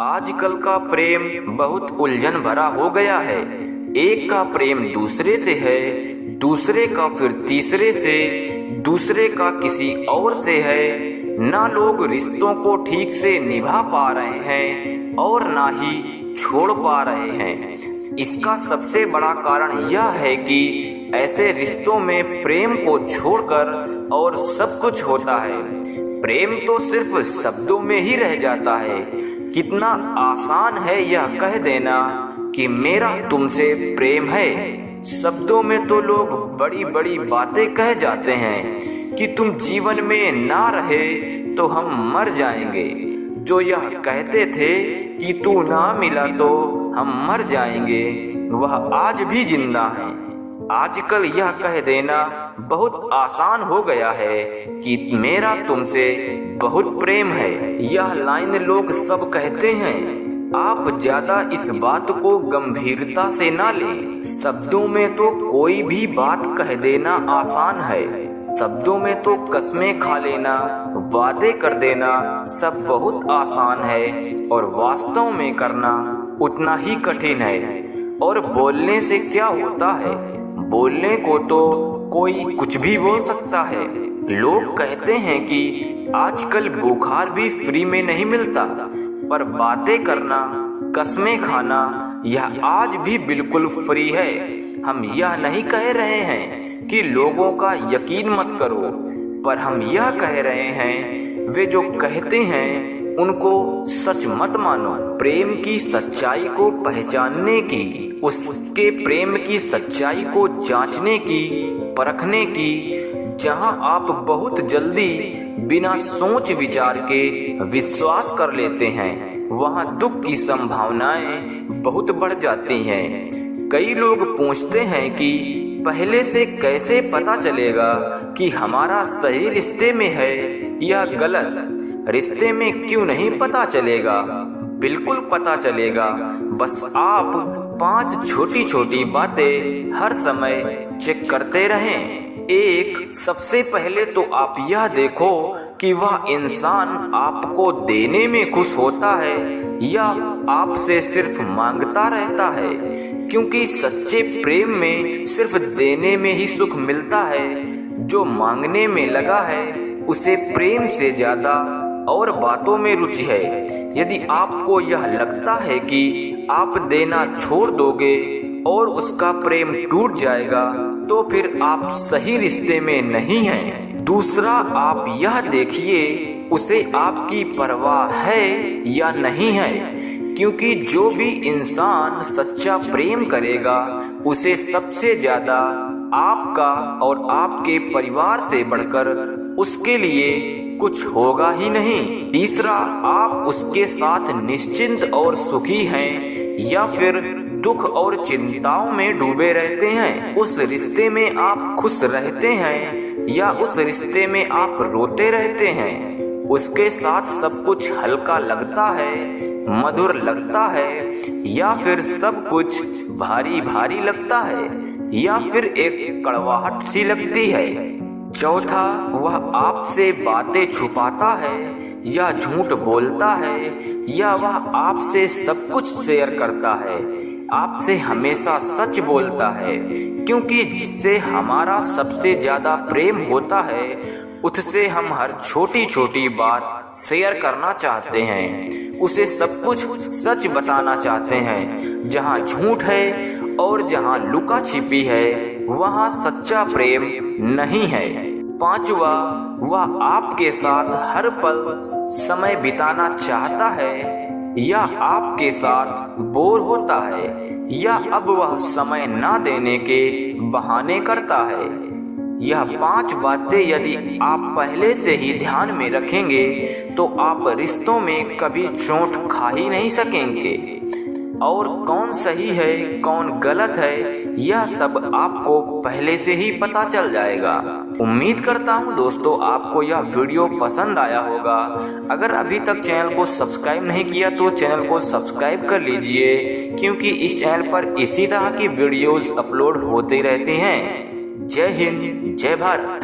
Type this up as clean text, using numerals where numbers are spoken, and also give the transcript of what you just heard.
आजकल का प्रेम बहुत उलझन भरा हो गया है। एक का प्रेम दूसरे से है, दूसरे का फिर तीसरे से, दूसरे का किसी और से है। ना लोग रिश्तों को ठीक से निभा पा रहे हैं और ना ही छोड़ पा रहे हैं। इसका सबसे बड़ा कारण यह है कि ऐसे रिश्तों में प्रेम को छोड़कर और सब कुछ होता है। प्रेम तो सिर्फ शब्दों में ही रह जाता है। कितना आसान है यह कह देना कि मेरा तुमसे प्रेम है। शब्दों में तो लोग बड़ी बड़ी बातें कह जाते हैं कि तुम जीवन में ना रहे तो हम मर जाएंगे। जो यह कहते थे कि तू ना मिला तो हम मर जाएंगे, वह आज भी जिंदा है। आजकल यह कह देना बहुत आसान हो गया है कि मेरा तुमसे बहुत प्रेम है। यह लाइन लोग सब कहते हैं। आप ज्यादा इस बात को गंभीरता से ना लें। शब्दों में तो कोई भी बात कह देना आसान है। शब्दों में तो कस्में खा लेना, वादे कर देना सब बहुत आसान है और वास्तव में करना उतना ही कठिन है। और बोलने से क्या होता है? बोलने को तो कोई कुछ भी बोल सकता है। लोग कहते हैं कि आजकल बुखार भी फ्री में नहीं मिलता, पर बातें करना, कस्में खाना यह आज भी बिल्कुल फ्री है। हम यह नहीं कह रहे हैं कि लोगों का यकीन मत करो, पर हम यह कह रहे हैं वे जो कहते हैं उनको सच मत मानो। प्रेम की सच्चाई को पहचानने की, उसके प्रेम की सच्चाई को जांचने की, परखने की, जहां आप बहुत जल्दी बिना सोच विचार के विश्वास कर लेते हैं, वहां दुख की संभावनाएं बहुत बढ़ जाती हैं। कई लोग पूछते हैं कि पहले से कैसे पता चलेगा कि हमारा सही रिश्ते में है या गलत। रिश्ते में क्यों नहीं पता चलेगा? बिल्कुल पता चलेगा। बस आप 5 छोटी छोटी बातें हर समय चेक करते रहें। एक, सबसे पहले तो आप यह देखो कि वह इंसान आपको देने में खुश होता है या आपसे सिर्फ मांगता रहता है। क्योंकि सच्चे प्रेम में सिर्फ देने में ही सुख मिलता है। जो मांगने में लगा है उसे प्रेम से ज्यादा और बातों में रुचि है। यदि आपको यह लगता है कि आप देना छोड़ दोगे और उसका प्रेम टूट जाएगा, तो फिर आप सही रिश्ते में नहीं हैं। दूसरा, आप यह देखिए उसे आपकी परवाह है या नहीं है। क्योंकि जो भी इंसान सच्चा प्रेम करेगा उसे सबसे ज्यादा आपका और आपके परिवार से बढ़कर उसके लिए कुछ होगा ही नहीं। तीसरा, आप उसके साथ निश्चिंत और सुखी हैं या फिर दुख और चिंताओं में डूबे रहते हैं। उस रिश्ते में आप खुश रहते हैं या उस रिश्ते में आप रोते रहते हैं। उसके साथ सब कुछ हल्का लगता है, मधुर लगता है या फिर सब कुछ भारी भारी लगता है या फिर एक कड़वाहट सी लगती है। चौथा, वह आपसे बातें छुपाता है या झूठ बोलता है या वह आपसे सब कुछ शेयर करता है, आपसे हमेशा सच बोलता है। क्योंकि जिससे हमारा सबसे ज्यादा प्रेम होता है उससे हम हर छोटी छोटी बात शेयर करना चाहते हैं, उसे सब कुछ सच बताना चाहते हैं। जहाँ झूठ है और जहाँ लुका छिपी है वहाँ सच्चा प्रेम नहीं है। पांचवा, वह आपके साथ हर पल समय बिताना चाहता है या आपके साथ बोर होता है या अब वह समय ना देने के बहाने करता है। यह 5 बातें यदि आप पहले से ही ध्यान में रखेंगे तो आप रिश्तों में कभी चोट खा ही नहीं सकेंगे। और कौन सही है कौन गलत है यह सब आपको पहले से ही पता चल जाएगा। उम्मीद करता हूँ दोस्तों आपको यह वीडियो पसंद आया होगा। अगर अभी तक चैनल को सब्सक्राइब नहीं किया तो चैनल को सब्सक्राइब कर लीजिए, क्योंकि इस चैनल पर इसी तरह की वीडियोस अपलोड होते रहते हैं। जय हिंद, जय भारत।